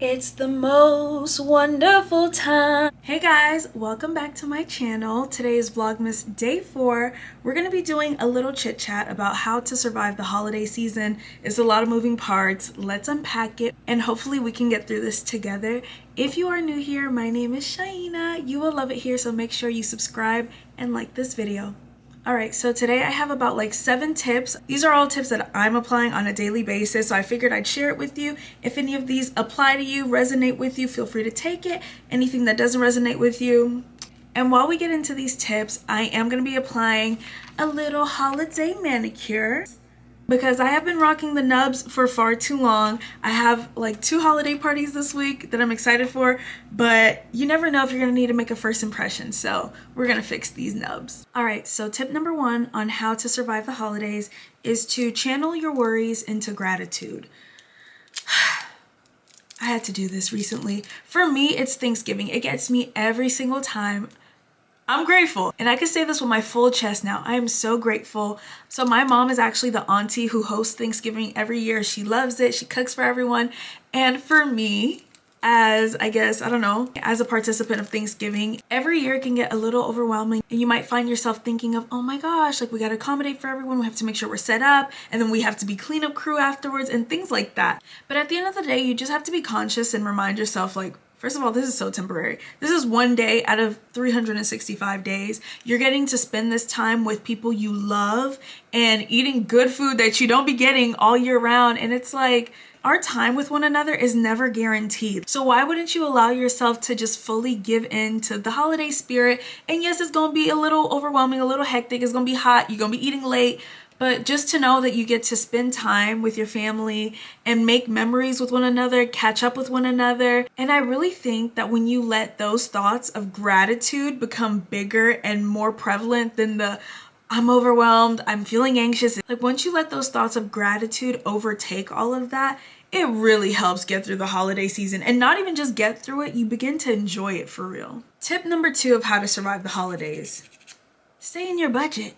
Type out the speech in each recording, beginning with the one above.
It's the most wonderful time. Hey guys, welcome back to my channel. Today is Vlogmas day 4. We're going to be doing a little chit chat about how to survive the holiday season. It's a lot of moving parts. Let's unpack it and hopefully we can get through this together. If you are new here, my name is Shaina. You will love it here, so make sure you subscribe and like this video. Alright, so today I have about like 7 tips. These are all tips that I'm applying on a daily basis, so I figured I'd share it with you. If any of these apply to you, resonate with you, feel free to take it. Anything that doesn't resonate with you. And while we get into these tips, I am going to be applying a little holiday manicure because I have been rocking the nubs for far too long. I have like 2 holiday parties this week that I'm excited for, but you never know if you're gonna need to make a first impression, so we're gonna fix these nubs. All right, so tip number 1 on how to survive the holidays is to channel your worries into gratitude. I had to do this recently. For me, it's Thanksgiving. It gets me every single time. I'm grateful, and I can say this with my full chest now. I am so grateful. So my mom is actually the auntie who hosts Thanksgiving every year. She loves it. She cooks for everyone. And for me, as I guess, I don't know, as a participant of Thanksgiving, every year it can get a little overwhelming. And you might find yourself thinking of, oh my gosh, like we gotta accommodate for everyone. We have to make sure we're set up, and then we have to be cleanup crew afterwards and things like that. But at the end of the day, you just have to be conscious and remind yourself, like, first of all, this is so temporary. This is one day out of 365 days. You're getting to spend this time with people you love and eating good food that you don't be getting all year round. And it's like, our time with one another is never guaranteed. So why wouldn't you allow yourself to just fully give in to the holiday spirit? And yes, it's gonna be a little overwhelming, a little hectic. It's gonna be hot. You're gonna be eating late. But just to know that you get to spend time with your family and make memories with one another, catch up with one another. And I really think that when you let those thoughts of gratitude become bigger and more prevalent than the I'm overwhelmed, I'm feeling anxious. Like once you let those thoughts of gratitude overtake all of that, it really helps get through the holiday season. And not even just get through it, you begin to enjoy it for real. Tip number 2 of how to survive the holidays. Stay in your budget.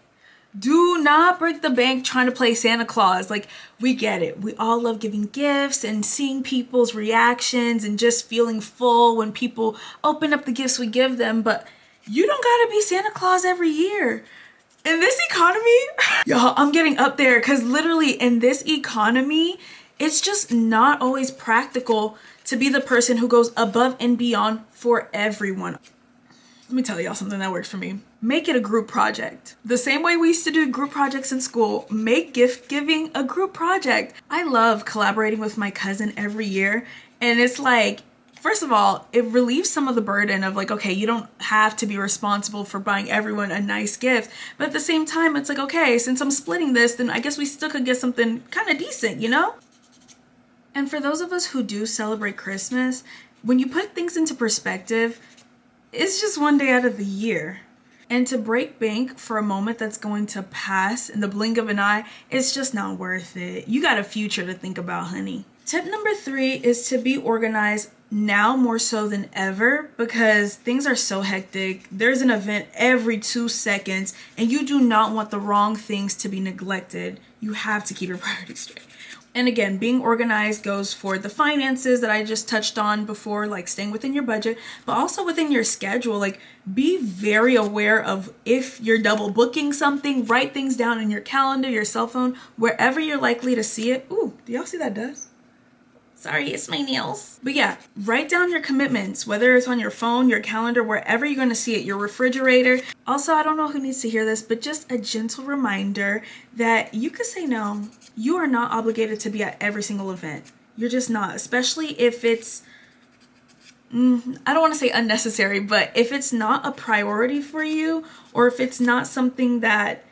Do not break the bank trying to play Santa Claus. Like, we get it. We all love giving gifts and seeing people's reactions and just feeling full when people open up the gifts we give them. But you don't gotta be Santa Claus every year. In this economy, y'all, I'm getting up there because literally in this economy, it's just not always practical to be the person who goes above and beyond for everyone. Let me tell y'all something that works for me. Make it a group project. The same way we used to do group projects in school, make gift giving a group project. I love collaborating with my cousin every year. And it's like, first of all, it relieves some of the burden of like, okay, you don't have to be responsible for buying everyone a nice gift. But at the same time, it's like, okay, since I'm splitting this, then I guess we still could get something kind of decent, you know? And for those of us who do celebrate Christmas, when you put things into perspective, it's just one day out of the year. And to break bank for a moment that's going to pass in the blink of an eye, it's just not worth it. You got a future to think about, honey. Tip number 3 is to be organized now more so than ever because things are so hectic. There's an event every 2 seconds and you do not want the wrong things to be neglected. You have to keep your priorities straight. And again, being organized goes for the finances that I just touched on before, like staying within your budget, but also within your schedule. Like, be very aware of if you're double booking something, write things down in your calendar, your cell phone, wherever you're likely to see it. Ooh, do y'all see that dust? Sorry, it's my nails. But yeah, write down your commitments, whether it's on your phone, your calendar, wherever you're gonna see it, your refrigerator. Also, I don't know who needs to hear this, but just a gentle reminder that you could say no. You are not obligated to be at every single event. You're just not, especially if it's, I don't wanna say unnecessary, but if it's not a priority for you, or if it's not something that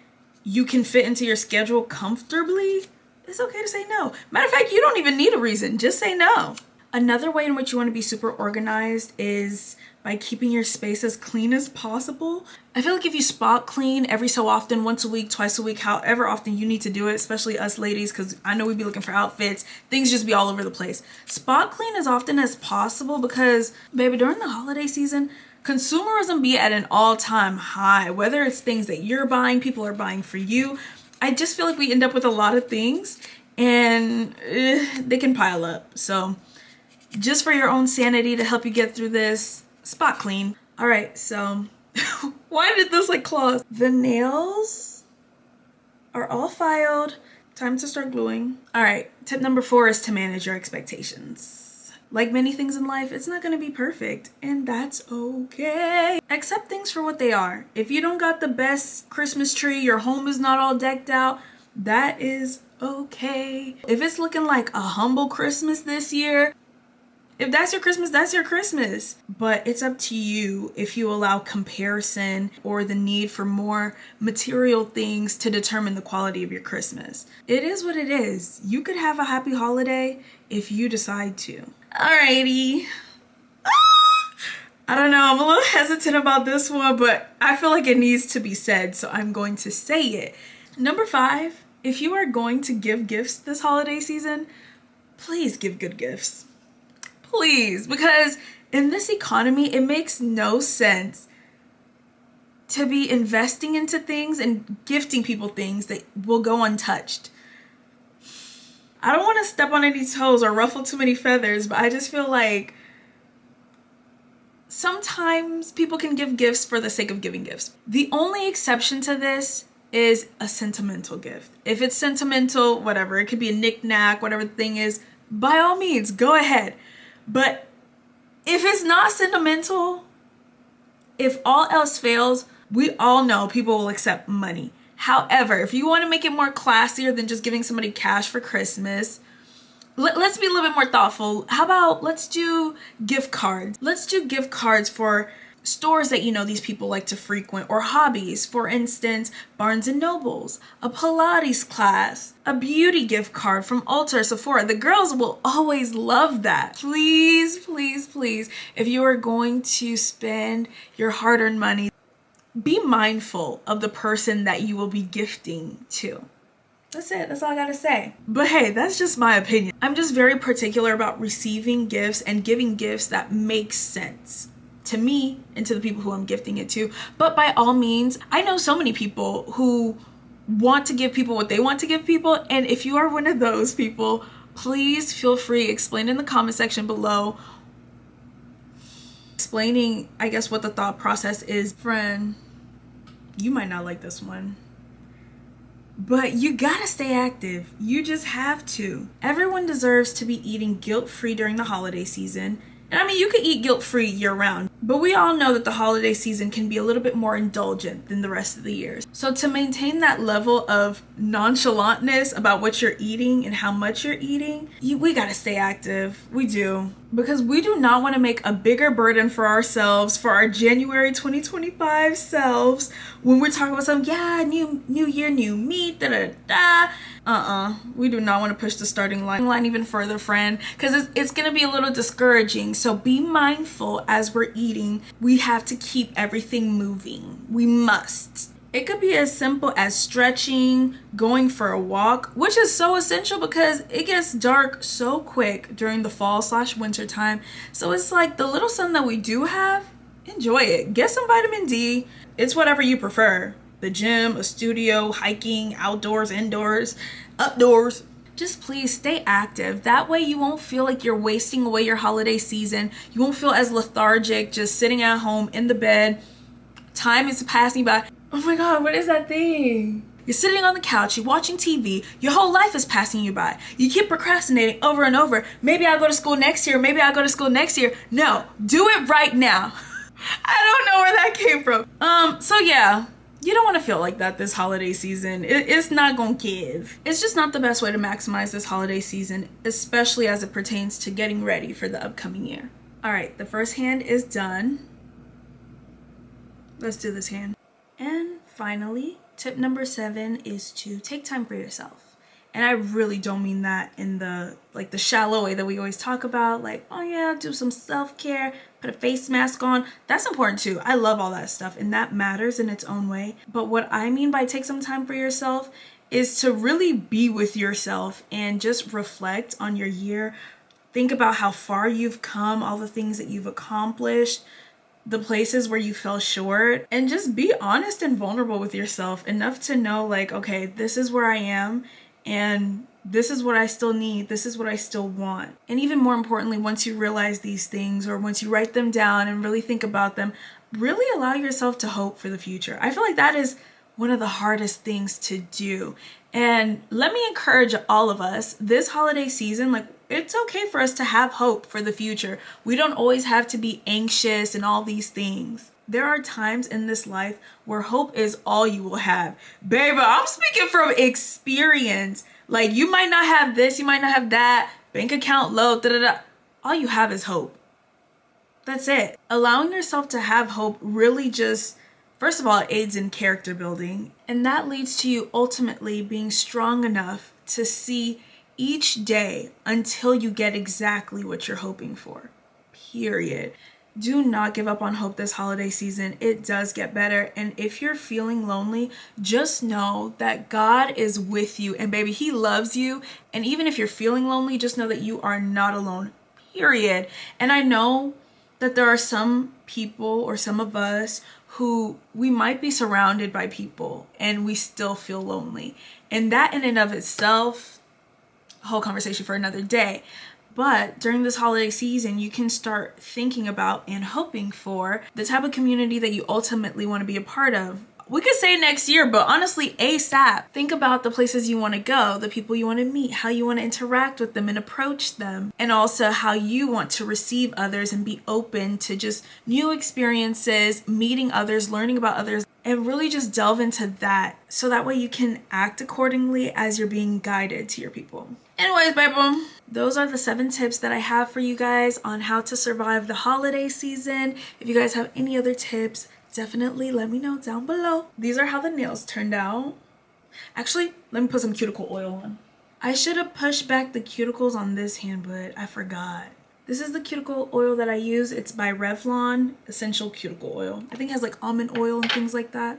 you can fit into your schedule comfortably, it's okay to say no. Matter of fact, you don't even need a reason. Just say no. Another way in which you want to be super organized is by keeping your space as clean as possible. I feel like if you spot clean every so often, once a week, twice a week, however often you need to do it, especially us ladies, because I know we'd be looking for outfits, things just be all over the place. Spot clean as often as possible because, baby, during the holiday season, consumerism be at an all-time high. Whether it's things that you're buying, people are buying for you. I just feel like we end up with a lot of things and they can pile up. So just for your own sanity to help you get through this. Spot clean. All right, so why did this like claws? The nails are all filed. Time to start gluing. All right, tip number 4 is to manage your expectations. Like many things in life, it's not gonna be perfect, and that's okay. Accept things for what they are. If you don't got the best Christmas tree, your home is not all decked out, that is okay. If it's looking like a humble Christmas this year, if that's your Christmas, that's your Christmas. But it's up to you if you allow comparison or the need for more material things to determine the quality of your Christmas. It is what it is. You could have a happy holiday if you decide to. Alrighty. I don't know, I'm a little hesitant about this one, but I feel like it needs to be said, so I'm going to say it. Number 5, if you are going to give gifts this holiday season, please give good gifts. Please, because in this economy, it makes no sense to be investing into things and gifting people things that will go untouched. I don't want to step on any toes or ruffle too many feathers, but I just feel like sometimes people can give gifts for the sake of giving gifts. The only exception to this is a sentimental gift. If it's sentimental, whatever, it could be a knick-knack, whatever the thing is, by all means, go ahead. But if it's not sentimental, if all else fails, we all know people will accept money. However, if you want to make it more classier than just giving somebody cash for Christmas, let's be a little bit more thoughtful. How about let's do gift cards? Let's do gift cards for stores that you know these people like to frequent, or hobbies. For instance, Barnes and Nobles, a Pilates class, a beauty gift card from Ulta or Sephora. The girls will always love that. Please, please, please, if you are going to spend your hard-earned money, be mindful of the person that you will be gifting to. That's it. That's all I gotta say. But hey, that's just my opinion. I'm just very particular about receiving gifts and giving gifts that make sense to me and to the people who I'm gifting it to. But by all means, I know so many people who want to give people what they want to give people. And if you are one of those people, please feel free, explain in the comment section below. Explaining, I guess, what the thought process is. Friend, you might not like this one, but you gotta stay active. You just have to. Everyone deserves to be eating guilt-free during the holiday season. And I mean, you could eat guilt-free year-round, but we all know that the holiday season can be a little bit more indulgent than the rest of the years. So to maintain that level of nonchalantness about what you're eating and how much you're eating, we gotta stay active. We do. Because we do not want to make a bigger burden for ourselves, for our January 2025 selves, when we're talking about something, yeah, new year, new me, da-da-da. We do not want to push the starting line even further, friend, because it's going to be a little discouraging. So be mindful as we're eating. We have to keep everything moving. We must. It could be as simple as stretching, going for a walk, which is so essential because it gets dark so quick during the fall/winter time. So it's like the little sun that we do have, enjoy it. Get some vitamin D. It's whatever you prefer. The gym, a studio, hiking, outdoors, indoors, updoors. Just please stay active. That way you won't feel like you're wasting away your holiday season. You won't feel as lethargic just sitting at home in the bed. Time is passing by. Oh my God, what is that thing? You're sitting on the couch, you're watching TV, your whole life is passing you by. You keep procrastinating over and over. Maybe I'll go to school next year, maybe I'll go to school next year. No, do it right now. I don't know where that came from. So yeah, you don't want to feel like that this holiday season. It's not gonna give. It's just not the best way to maximize this holiday season, especially as it pertains to getting ready for the upcoming year. All right, the first hand is done. Let's do this hand. And finally, tip number 7 is to take time for yourself. And I really don't mean that in the shallow way that we always talk about, like, oh yeah, do some self-care, put a face mask on. That's important too. I love all that stuff and that matters in its own way. But what I mean by take some time for yourself is to really be with yourself and just reflect on your year. Think about how far you've come, all the things that you've accomplished, the places where you fell short, and just be honest and vulnerable with yourself enough to know, like, okay, this is where I am and this is what I still need. This is what I still want. And even more importantly, once you realize these things, or once you write them down and really think about them, really allow yourself to hope for the future. I feel like that is one of the hardest things to do. And let me encourage all of us this holiday season, like, it's okay for us to have hope for the future. We don't always have to be anxious and all these things. There are times in this life where hope is all you will have. Baby, I'm speaking from experience. Like, you might not have this, you might not have that, bank account low, all you have is hope. That's it. Allowing yourself to have hope really just, first of all, it aids in character building. And that leads to you ultimately being strong enough to see each day until you get exactly what you're hoping for. Period. Do not give up on hope this holiday season. It does get better. And if you're feeling lonely, just know that God is with you. And baby, He loves you. And even if you're feeling lonely, just know that you are not alone. Period. And I know that there are some people, or some of us, who we might be surrounded by people and we still feel lonely. And that in and of itself, a whole conversation for another day. But during this holiday season, you can start thinking about and hoping for the type of community that you ultimately want to be a part of. We could say next year, but honestly, ASAP. Think about the places you want to go, the people you want to meet, how you want to interact with them and approach them, and also how you want to receive others and be open to just new experiences, meeting others, learning about others, and really just delve into that so that way you can act accordingly as you're being guided to your people. Anyways, baby, those are the 7 tips that I have for you guys on how to survive the holiday season. If you guys have any other tips, definitely let me know down below. These are how the nails turned out. Actually, let me put some cuticle oil on. I should have pushed back the cuticles on this hand, but I forgot. This is the cuticle oil that I use. It's by Revlon Essential Cuticle Oil. I think it has like almond oil and things like that.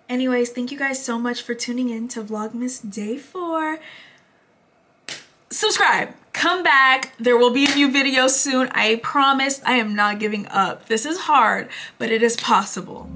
Anyways, thank you guys so much for tuning in to Vlogmas Day 4. Subscribe, come back. There will be a new video soon. I promise I am not giving up. This is hard, but it is possible.